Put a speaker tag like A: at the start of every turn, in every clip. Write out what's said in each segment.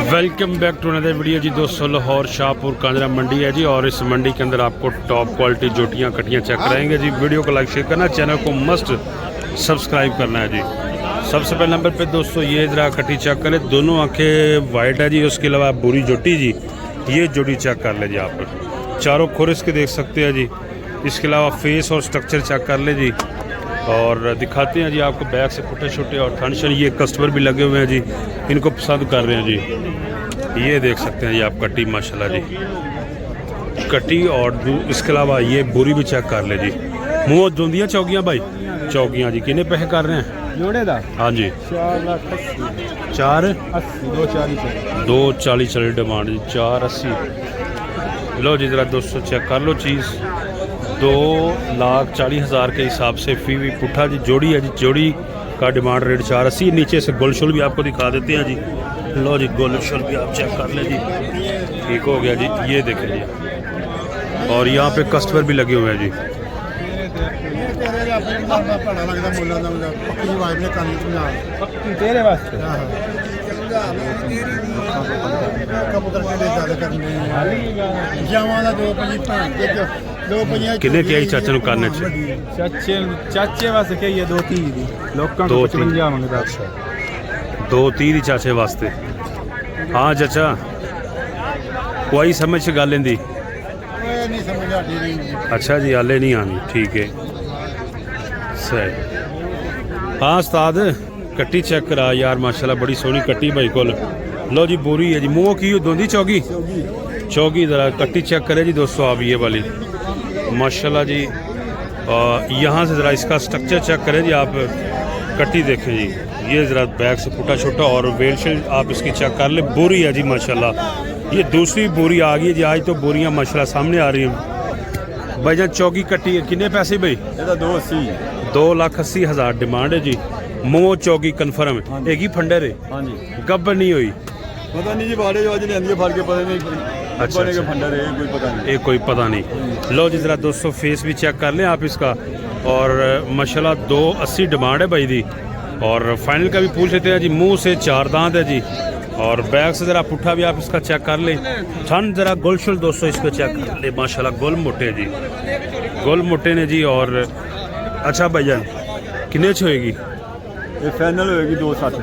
A: Welcome back to another video जी दोस्तों। लाहौर शाहपुर कांजरा मंडी है जी, और इस मंडी के अंदर आपको टॉप क्वालिटी जोटियाँ कटियाँ चेक कराएंगे जी। वीडियो को लाइक शेयर करना, चैनल को मस्ट सब्सक्राइब करना है जी। सबसे पहले नंबर पे दोस्तों ये ज़रा कटी चेक करें, दोनों आंखें वाइट है जी। उसके अलावा बुरी जोटी जी, ये जोटी चेक कर ले जी। आप चारों खोर इसके देख सकते हैं जी। इसके अलावा फेस और स्ट्रक्चर चेक कर ले जी, और दिखाते हैं जी आपको बैक से पुट्टे छोटे और थनशन। ये कस्टमर भी लगे हुए हैं जी, इनको पसंद कर रहे हैं जी। ये देख सकते हैं जी आप कटी, माशाल्लाह जी कटी। और इसके अलावा ये बोरी भी चेक कर ले जी। मुँह दोंदियाँ चौकियाँ भाई, चौकियाँ जी कितने पैसे कर रहे हैं
B: जोड़े दा?
A: हाँ जी 480 चली डिमांड जी, 480। लो जी ज़रा दोस्तों चेक कर लो चीज़। 2,40,000 के हिसाब से फी भी पुट्ठा जी जोड़ी है जी। जोड़ी का डिमांड रेट 480। नीचे से गोलशुल भी आपको दिखा देते हैं जी। लो जी गोलशुल भी आप चेक कर लें जी, ठीक हो गया जी। ये देखें जी, और यहाँ पे कस्टमर भी लगे हुए हैं जी।
B: तेरे वास्ते
A: किन्ने क्या ही चाचा करने
B: चाचे वास्ते क्या है? 230 लोकां को 55 मंगदा।
A: 230 चाचे वास्ते। हाँ चाचा कोई समझ गल इंदी? अच्छा जी हाले नहीं आनी, ठीक है सही। हाँ उस्ताद कट्टी चेक करा यार, माशाल्लाह बड़ी सोहनी कट्टी भाई कोल। लो जी बोरी है जी। मुँह की दोंदी चौकी चौकी ज़रा कट्टी चेक करे जी दोस्तों आप, ये वाली माशाल्लाह जी। यहाँ से ज़रा इसका स्ट्रक्चर चेक करें जी आप, कट्टी देखें जी। ये ज़रा बैक से फुटा छोटा और वेल शेल आप इसकी चेक कर ले। बोरी है जी माशाल्लाह, ये दूसरी बोरी आ गई है जी। आज तो बोरियाँ माशाल्लाह सामने आ रही हैं। भाईजान चौकी कट्टी है, कितने पैसे भाई? 2,80,000 डिमांड है जी। मोह चौकी कन्फर्म है, एक ही फंडर है? हाँ जी। गब्बर नहीं हुई?
B: पता नहीं जी, बाड़े जो आज लेंदी फड़ के पता नहीं।
A: अच्छा
B: फंडर है कोई पता नहीं,
A: एक कोई पता नहीं। लो जी ज़रा दोस्तों फेस भी चेक कर लें आप इसका, और माशाल्लाह 280 डिमांड है भाई दी। और फाइनल का भी पूछ लेते हैं जी। मुंह से 4 दांत है जी, और बैक से ज़रा पुट्ठा भी आप इसका चेक कर लें। ठंड ज़रा गोलशुल दोस्तों इसको चेक कर ले, माशाल्लाह गोल मोटे जी, गोल मोटे ने जी। और अच्छा भैया कितने होएगी?
B: ये फाइनल होएगी 260।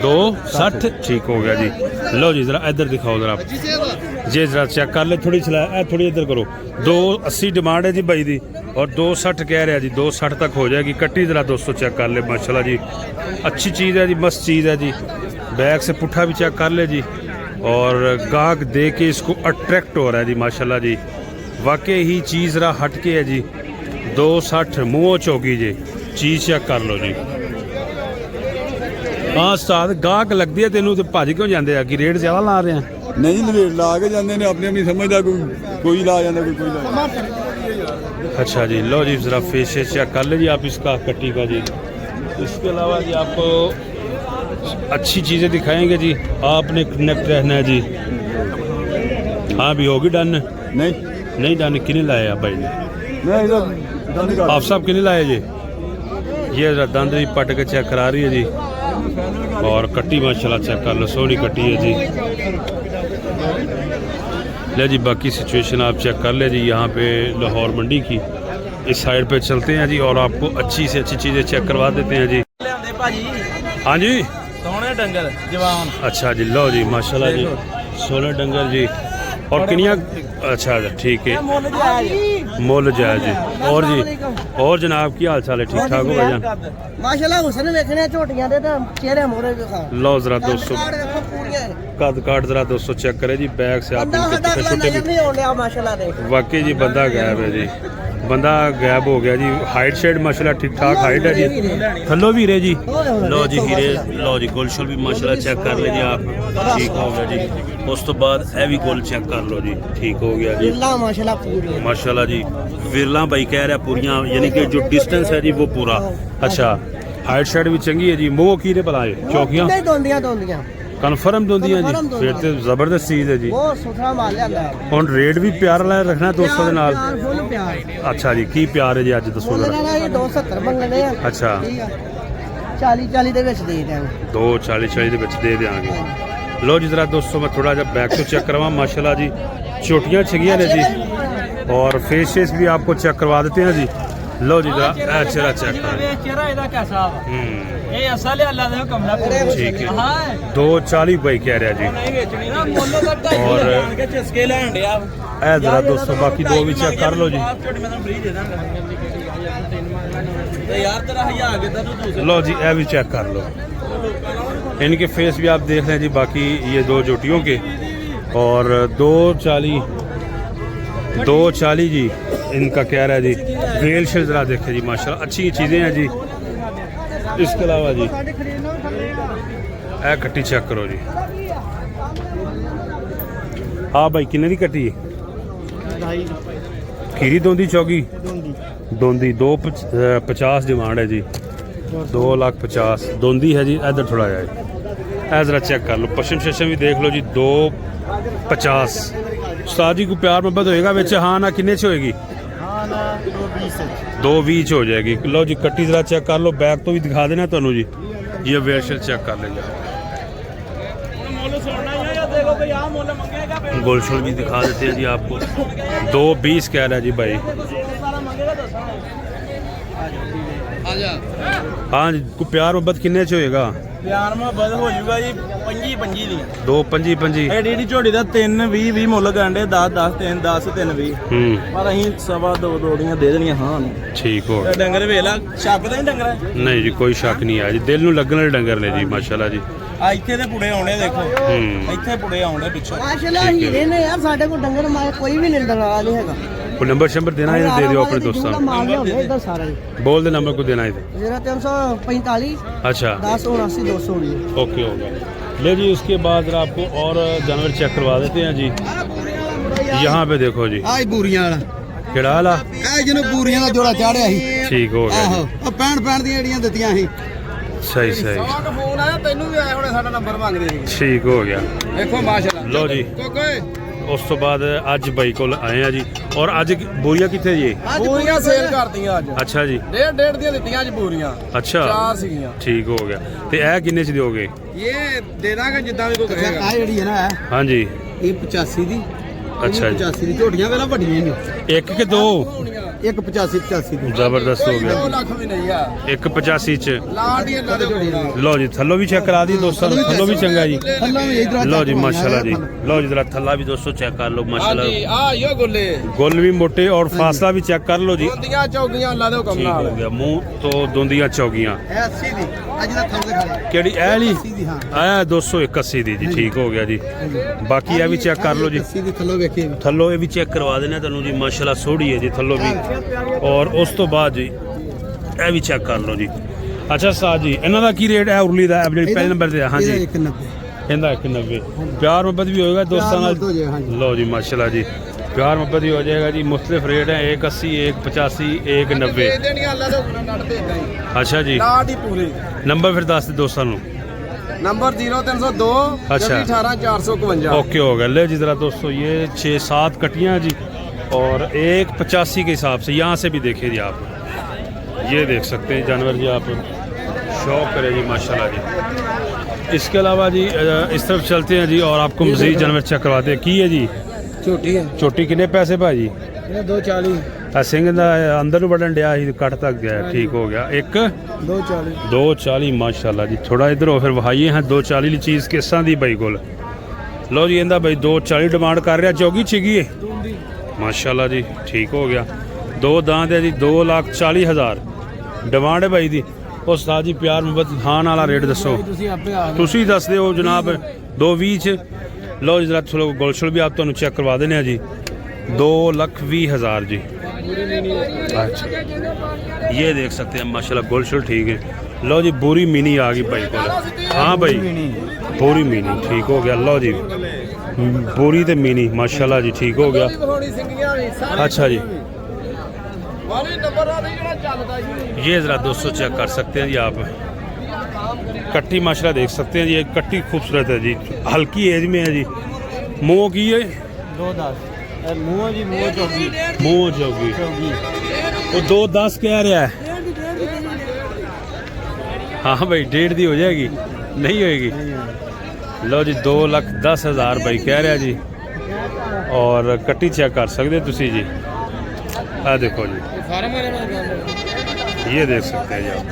A: 260 ठीक हो गया जी। लो जी ज़रा इधर दिखाओ ज़रा आप जी, ज़रा चेक कर ले। थोड़ी चलाया थोड़ी इधर करो। 280 डिमांड है जी भाई दी, और 260 कह रहा है जी। 260 तक हो जाएगी कट्टी। ज़रा दोस्तों चेक कर ले, माशाल्लाह जी अच्छी चीज़ है जी, मस्त चीज़ है जी। बैक से पुट्ठा भी चेक कर ले जी, और गाहक दे के इसको अट्रैक्ट हो रहा है जी माशाल्लाह जी। वाकई ही चीज़ ज़रा हट के है जी। 260 मुँह चौकी जी, चीज़ चेक कर लो जी। हाँ उस्ताद गाहक लगती है तेनों तो भज क्यों जाते हैं कि रेट ज़्यादा ला रहे हैं?
B: नहीं रेट ला के जाते हैं, अपनी अपनी समझदा कोई ला जाता कोई ला।
A: अच्छा जी लो जी ज़रा फेस चेक कर ले जी आप इसका कट्टी का जी। इसके अलावा जी आपको अच्छी चीज़ें दिखाएंगे जी। आपने कनेक्ट रहना है जी। हाँ भी होगी डन? नहीं डन। किने लाए आप भाई ने? आप साहब किने लाए जी? ये ज़रा दंद भी पट के चेक करा रही है जी, और कट्टी माशाल्लाह चेक कर लो, सोहनी कट्टी है जी। ले जी बाकी सिचुएशन आप चेक कर ले जी। यहाँ पे लाहौर मंडी की इस साइड पे चलते हैं जी, और आपको अच्छी से अच्छी चीज़ें चेक करवा देते हैं जी। हाँ जी
B: सोने डंगर जवान।
A: अच्छा जी लो जी माशाल्लाह जी सोने डंगर जी। और किनिया? अच्छा ठीक है मोल जाए जी। और जी और जनाब की हाल चाल है? ठीक ठाक हो भाईजान
C: माशाल्लाह। हुसन वेखने झोटियां दे ते चेहरे मोरे दिखा
A: लो ज़रा दोस्तों कद काट ज़रा दोस्तों चेक करें जी। बैग से आप वाकई जी बंदा गायब है जी, बंदा गायब हो गया जी। हाइट शेड माशाल्लाह ठीक ठाक हाइट है जी। थल्लो भी हीरे जी। लो जी हीरे, लो जी गोलशुल भी माशाल्लाह चेक कर ले जी आप, ठीक हो गया जी। उस तो बाद ए भी गोल चेक कर लो जी, ठीक हो गया जी माशाल्लाह जी। विरला भाई कह रहा पूरियाँ, यानी कि जो डिस्टेंस है जी वो पूरा। अच्छा हाइट शेड भी चंगी है जी। मुँह की बनाए चौकियाँ कन्फर्म दोंदियां जी, फिर तो जबरदस्त चीज़ है जी। और रेट भी प्यार लाया रखना है दोस्तों के नाल। अच्छा जी की प्यार है जी अज दसो जरा। अच्छा
C: 40 40 ਦੇ ਵਿੱਚ ਦੇ ਦਾਂਗੇ।
A: 2 40 40 ਦੇ ਵਿੱਚ ਦੇ ਦੇਾਂਗੇ। लो जी ज़रा दोस्तों मैं थोड़ा जब बैक तो चेक करवा माशाल्लाह जी चोटियाँ छिगियाँ ने जी और फेस शेस भी आपको चेक करवा देते हैं जी। लो जी ज़रा चेहरा चेक ठीक है 240 भाई कह रहा जी। और ज़रा दोस्तों बाकी दो भी चेक कर लो जी। लो जी ये भी चेक कर लो, इनके फेस भी आप देख रहे हैं जी। बाकी ये दो जोटियों के और 240 जी इनका कह रहा है जी। वेल शेल ज़रा देखें जी माशाल्लाह अच्छी चीज़ें हैं जी। इसके अलावा जी ए कट्टी चेक करो जी। हाँ भाई किन्ने की कट्टी खीरी दोंदी चौकी दोंदी 250 डिमांड है जी। 2,50,000 दोंदी है जी। इधर थोड़ा जाए ऐ ज़रा चेक कर लो, पशम शशम भी देख लो जी। 250 उस्ताद जी को प्यार मोहब्बत होएगा बिच हाँ ना किन्ने च होएगी? 220 हो जाएगी। लो जी कट्टी ज़रा चेक कर लो, बैक तो भी दिखा देना तुहानू जी। ये वेशल चेक कर लेंगे, गोलशोल भी दिखा देते हैं जी आपको। 220 कह रहा है जी भाई। हाँ जी को प्यार मोहब्बत किन्ने च होएगा?
D: प्यार मोहब्बत हो जाऊगा जी 25 दी
A: 2,25
D: एडी झोड़ी ਦਾ 3-20 ਮੁੱਲ ਗਾਂਡੇ 10 3-20 ਪਰ ਅਸੀਂ 2.5 ਦੋੜੀਆਂ ਦੇ ਦੇਣੀਆਂ ਹਾਂ
A: ठीक हो गया।
D: ਡੰਗਰ ਵੇਲਾ ਸ਼ੱਕ ਤਾਂ ਨਹੀਂ ਡੰਗਰ
A: नहीं जी कोई शक नहीं है जी, दिल नू लगन वाले डंगर ने जी माशाल्लाह जी।
D: ਆ ਇੱਥੇ ਦੇ ਪੁੜੇ ਆਉਣੇ ਦੇਖੋ ਇੱਥੇ ਪੁੜੇ ਆਉਣੇ ਪਿੱਛੇ
C: ਮਾਸ਼ਾਅੱਲਾ ਹੀਰੇ ਨੇ ਯਾਰ ਸਾਡੇ ਕੋਲ ਡੰਗਰ ਮਾਰ ਕੋਈ ਵੀ ਨਿੰਦਣ ਵਾਲਾ नहीं हैगा।
A: कोई नंबर शंबर देना है दे दियो अपने दोस्तों को।
C: माल लियाउने इधर सारा ही
A: बोल दे नंबर को देना है।
C: 0345
A: अच्छा
C: 10 79 219।
A: ओके हो गया। ले जी उसके बाद जरा आपको और जानवर चेक करवा देते हैं जी। यहाँ पे देखो जी
E: आज ਬੂਰੀਆਂ ਵਾਲਾ
A: केड़ा वाला
E: ਇਹ ਜਿਹਨੂੰ ਬੂਰੀਆਂ ਦਾ ਜੋੜਾ ਚਾੜਿਆ ਸੀ
A: ठीक हो गया
E: ਆਹੋ
A: जी।
E: ਉਹ 65 ਦੀਆਂ ਜਿਹੜੀਆਂ ਦਿੱਤੀਆਂ ਸੀ
A: सही सही
D: ਫੋਨ ਆਇਆ ਤੈਨੂੰ ਵੀ ਆਇਆ ਹੁਣੇ ਸਾਡਾ ਨੰਬਰ ਮੰਗਦੇ ਸੀ
A: ठीक हो गया।
D: ਦੇਖੋ ਮਾਸ਼ਾਅੱਲਾ
A: लो जी
D: ਕੋਕੇ
A: उस तो बाद अज बाई को आए हैं जी। और अज बोरिया कितने जी?
D: ਬੂਰੀਆਂ ਸੇਲ ਕਰਦੀਆਂ ਅੱਜ
A: अच्छा जी
D: ਡੇਢ ਦੀਆਂ ਦਿੱਤੀਆਂ ਅੱਜ ਬੂਰੀਆਂ
A: अच्छा
D: ਚਾਰ ਸੀਗੀਆਂ
A: ठीक हो गया। तो यह किन्ने च दोगे?
D: ਇਹ ਦੇ ਦਾਂਗੇ ਜਿੱਦਾਂ ਵੀ ਕੋਈ
E: ਆ
D: ਕਹੇਗਾ
E: ਜਿਹੜੀ ਹੈ ਨਾ
A: हाँ जी
E: ਇਹ 85 ਦੀ
A: अच्छा जी।
E: 85 ਦੀ ਝੋਟੀਆਂ ਵੇਲਾ ਵੱਡੀਆਂ ਨੇ
A: एक के दो
E: ਇੱਕ 85 ਦੀ
A: जबरदस्त हो
D: 2
A: गया।
D: ਲੱਖ ਵੀ ਨਹੀਂ ਆ
A: 185 च
D: ਲਾਟ ਹੀ ਇਹਨਾਂ ਦੇ ਕੋਲ
A: लो जी थल्लो भी चेक करा दी दोस्तों, थल्लो भी चंगा जी।
E: ਥੱਲੋਂ ਵੀ ਇਧਰ
A: लो जी माशाल्लाह जी। लो जी जरा थल्ला भी दोस्तों चेक कर लो माशाल्लाह।
D: ਹਾਂਜੀ ਆ ਯੋ ਗੋਲੇ
A: गोल भी मोटे और फासला भी चेक कर लो जी।
D: ਦੋਂਦੀਆਂ ਚੌਗੀਆਂ ਅੱਲਾ ਦੇ ਹੁਕਮ
A: ठीक
D: ਨਾਲ
A: हो गया। मुंह तो दोंदियां चौगियां
E: ਇਹ 80 ਦੀ ਅੱਜ ਦਾ ਥੱਲੇ ਖੜੇ
A: केड़ी ए ली
E: 80 ਦੀ ਹਾਂ
A: आया 281 दी जी। ठीक हो गया जी। बाकी ये भी चेक कर लो जी,
E: 80 ਦੀ ਥੱਲੋਂ ਵੇਖੀ
A: थल्लो ये भी चेक करवा देना तेनू जी माशाल्लाह सोड़ी है जी थल्लो भी। और उस तो बाद जी ये भी चेक कर लो जी। अच्छा साहब जी इन्हां दा की रेट है उरली दा जी पहले नंबर ते? हाँ जी
E: 190
A: इनका 190 प्यार मोहब्बत भी होएगा दोस्तों नाल।
E: हो जाएगा, हाँ जी।
A: लो जी माशाल्लाह जी प्यार मोहब्बत भी हो जाएगा जी। मुख्तलिफ रेट है 180 185 190।
D: ਦੇ ਦੇਣੀਆਂ ਅੱਲਾ ਦੇ ਹੁਕਮ ਨਾਲ ਕੱਢਦੇ ਇਦਾਂ ਹੀ
A: अच्छा जी
D: ਲਾਟ ਹੀ ਪੂਰੀ
A: नंबर फिर दस दे दोस्तों नू।
D: नंबर 0302
A: अच्छा।
D: 18 452
A: ओके हो गया। ले जी ज़रा दोस्तों ये 6-7 कटियाँ जी और 185 के हिसाब से यहाँ से भी देखे जी आप ये देख सकते हैं जानवर जी। आप शौक करें जी माशाल्लाह जी। इसके अलावा जी इस तरफ चलते हैं जी और आपको मज़ीद जानवर चेक करवाते हैं। की है जी
E: ਝੋਟੀ ਹੈ
A: चोटी किन्ने पैसे भाजी?
E: ਇਹ 240
A: सिंह दा अंदर नू बढ़न डया ही कट तक गया। ठीक हो गया। एक
E: 240
A: 240 माशाल्लाह जी। थोड़ा इधर हो फिर वहाइए हैं 240 ली चीज़ किसां दी भाई कोल। लो जी इंदा भाई 240 डिमांड कर रहा चौगी छिगी है माशाल्लाह जी। ठीक हो गया। दो दांत है जी 2,40,000 डिमांड है भाई दी। उस साथ जी प्यार मोहब्बत हान वाला रेट दसो
E: ਤੁਸੀਂ ਆਪੇ ਆ
A: तुसी दस दो जनाब 220 लो जी जरा थोड़ा गोलशल भी आप तुहानू चेक करवा देने जी 2,20,000 जी। अच्छा ये देख सकते हैं माशाल्लाह गोलशल ठीक है। लो जी पूरी मिनी आ गई भाई को। हाँ भाई पूरी मिनी ठीक हो गया। लो जी पूरी तो मिनी माशाल्लाह जी। ठीक हो गया। अच्छा जी ये ज़रा दोस्तों चेक कर सकते हैं जी आप। कट्टी माशाल्लाह देख सकते हैं जी। ये कट्टी खूबसूरत है जी, हल्की एज में है जी। मुँह की है
E: 210 ਮੂੰਹ ਜੀ ਮੂੰਹ ਚੌਗੀ
A: मुँह जोगी वो 210 कह रहा है। हाँ भाई 1.5 दी हो जाएगी नहीं होएगी। लो जी 2,10,000 भाई कह रहा जी। और कट्टी चेक कर सकते तुसी जी, आ देखो जी, ये देख सकते हैं जी आप।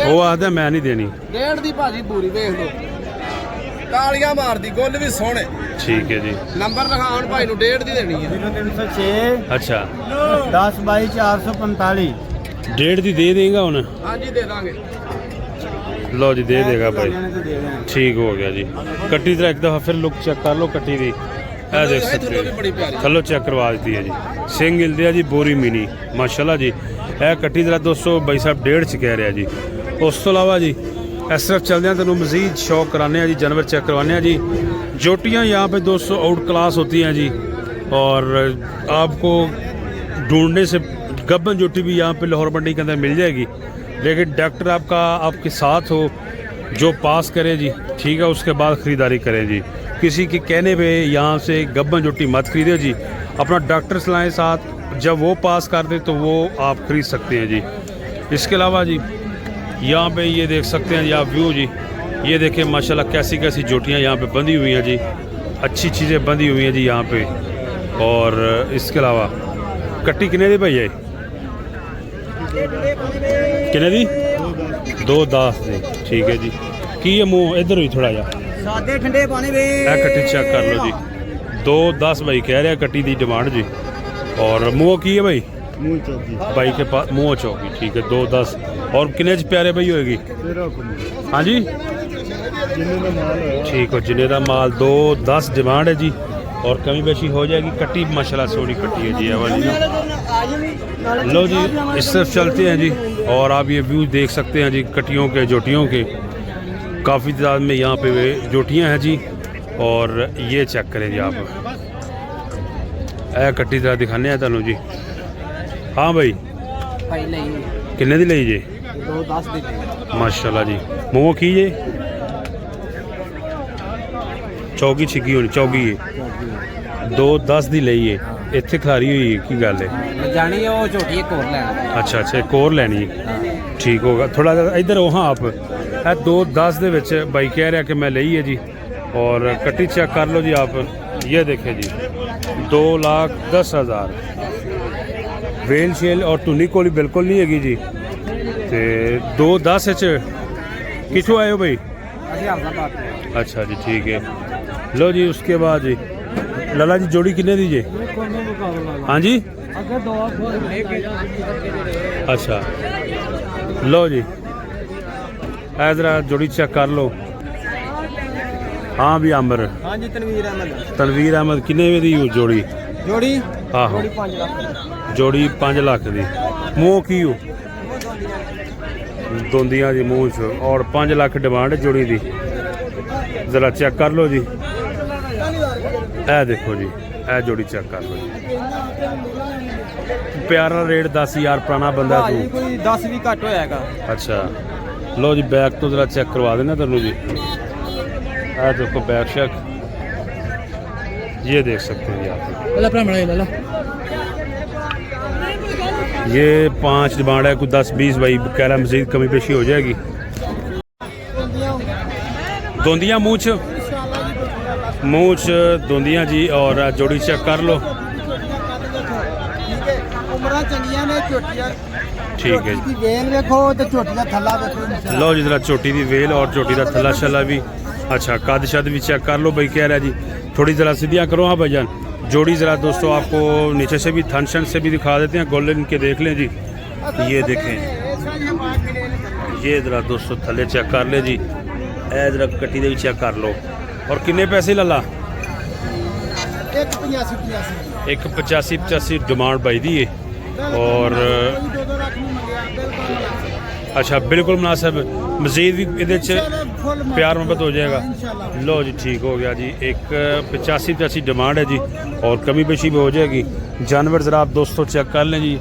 A: वो आखदा मैं नहीं देनी।
E: डेढ़ दी भाजी पूरी देख लो, तालियां मारदी, गुल भी सोहने।
A: ठीक है जी,
E: नंबर लिखाउण भाई ਨੂੰ डेढ़ ਦੀ ਦੇਣੀ ਹੈ।
C: 0306
A: अच्छा
C: 10 22 445।
A: 1.5 दी दे देगा उन्हें।
E: ਹਾਂਜੀ ਦੇ ਦਾਂਗੇ।
A: लो जी दे देगा भाई, ठीक हो गया जी। कट्टी जरा एक दफ़ा फिर लुक चेक कर लो कट्टी दी, ए देख सकते हो थल्लो चेक करवा दी है जी। सिंह मिलते हैं जी बोरी मिनी माशाल्लाह जी। ए कट्टी जरा 200 भाई साहब 1.5 च कह रहा जी। उस तो इलावा जी इस तरफ चलते हैं, तेनों मज़ीद शौक कराने हैं जी, जानवर चेक करवाने हैं जी। जोटियाँ यहाँ पे 200 आउट क्लास होती हैं जी, और आपको ढूंढने से गब्बन जोटी भी यहाँ पे लाहौर मंडी के अंदर मिल जाएगी, लेकिन डॉक्टर आपका आपके साथ हो जो पास करे जी, ठीक है, उसके बाद ख़रीदारी करें जी। किसी के कहने पे यहाँ से गब्बन जोटी मत खरीदे जी, अपना डॉक्टर सलाह साथ, जब वो पास कर दे तो वो आप ख़रीद सकते हैं जी। इसके अलावा जी यहाँ पे ये देख सकते हैं जी आप व्यू जी, ये देखें माशाल्लाह कैसी कैसी जोटियाँ यहाँ पे बंधी हुई हैं जी, अच्छी चीज़ें बंधी हुई हैं जी यहाँ पे। और इसके अलावा कट्टी कितने दी भाई है, कितने दी? 2,10 दी, ठीक है जी। की है मुँह इधर हुई थोड़ा जा
C: सादे ठंडे पानी वे
A: कट्टी चेक कर लो जी। 2,10 भाई कह रहा कट्टी दी डिमांड जी। और मुँह की है भाई? भाई के पास मुँह चौकी, ठीक है 2,10। और कितने च प्यारे भाई होएगी? हाँ जी ठीक हो, जिन्हें का माल 2,10 डिमांड है जी, और कमी बेशी हो जाएगी। कट्टी माशाल्लाह सोनी कट्टी है जी ये वाली ना। लो जी इस तरफ चलते हैं जी, और आप ये व्यू देख सकते हैं जी कट्टियों के जोटियों के, काफ़ी तादाद में यहाँ पे वे जोटियाँ हैं जी। और ये चेक करें जी आप, कट्टी तरह दिखाने हैं तुहानू जी। हाँ भाई किन्ने दी लई जे?
E: 210 ਦੀ
A: माशाल्लाह जी। मूँह की जे? चौकी छिकी होनी, चौकी है 2,10 ਦੀ ਲਈ ਹੈ। ਇੱਥੇ ਖਲਾਰੀ ਹੋਈ ਹੈ, ਕੀ ਗੱਲ ਹੈ?
E: ਜਾਣੀ ਉਹ ਝੋਟੀ ਇੱਕ ਹੋਰ ਲੈਣਾ।
A: ਅੱਛਾ ਅੱਛਾ ਇੱਕ ਹੋਰ ਲੈਣੀ ਹੈ, ਠੀਕ ਹੋਗਾ। ਥੋੜਾ ਜਿਹਾ ਇੱਧਰ ਹੋ ਹਾਂ ਆਪ। ਇਹ 2,10 ਦੇ ਵਿੱਚ ਬਾਈ ਕਹਿ ਰਿਹਾ ਕਿ ਮੈਂ ਲਈ ਹੈ ਜੀ। और कट्टी चेक कर लो जी आप, ये देखें जी 2,10,000 वेल शेल और टूनी कोली बिल्कुल नहीं हैगी जी। तो 2,10 कितों आए हो भाई? अच्छा जी ठीक है। लो जी उसके बाद जी लाला जी जोड़ी कितने दीजिए? हाँ जी अच्छा लो जी ज़रा जोड़ी चेक कर लो। हाँ भी आमर
E: हाँ जी
A: तनवीर अहमद किन्ने दी जोड़ी?
E: जोड़ी
A: आहो
E: 5 ਲੱਖ
A: जोड़ी 5 लाख दी। मूँह की हो? दोंदियाँ जी मूँह च, और 5 लाख डिमांड है जोड़ी दी। ज़रा चेक कर लो जी, ए देखो जी ए जोड़ी चेक कर लो जी। प्यारा रेट 10,000 पुराना बंदा तू
E: कोई 10 भी घट होएगा।
A: अच्छा लो जी बैग तो ज़रा चेक करवा देना तेनों जी। देखो बैग शेक ये देख सकते हैं जी आप। ये 5 डिमांड है, कुछ 10-20 भाई कह रहा मज़ीद कमी पेशी हो जाएगी। दोंदियाँ मूँछ दोंदियाँ जी, और जोड़ी चेक कर लो। ठीक है जी
C: वेल देखो तो चोटी का थल्ला देखो।
A: लो जी जरा चोटी दी वेल और चोटी का थल्ला शला भी अच्छा, कद शद भी चेक कर लो भाई कह रहा जी। थोड़ी ज़रा सीधियाँ करो। हाँ भाईजान जोड़ी ज़रा दोस्तों आपको नीचे से भी थन शन से भी दिखा देते हैं, गोल्डन के देख लें जी। ये देखें ये ज़रा दोस्तों थल्ले चेक कर ले जी। ए ज़रा कट्टी दे भी चेक कर लो। और किन्ने पैसे लला? 1,85,85 डिमांड भाई दी है। और अच्छा बिल्कुल मुनासिब, मज़ीद भी ये प्यार मोहब्बत हो जाएगा। लो जी ठीक हो गया जी। 1,85,85 डिमांड है जी, और कमी पेशी भी हो जाएगी। जानवर ज़रा आप दोस्तों चेक कर लें जी।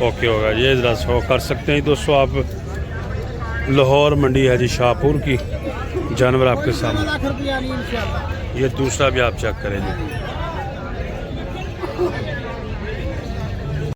A: ओके होगा ये ज़रा शो कर सकते हैं दोस्तों आप। लाहौर मंडी है जी शाहपुर की, जानवर आपके सामने। ये दूसरा भी आप चेक करें जी।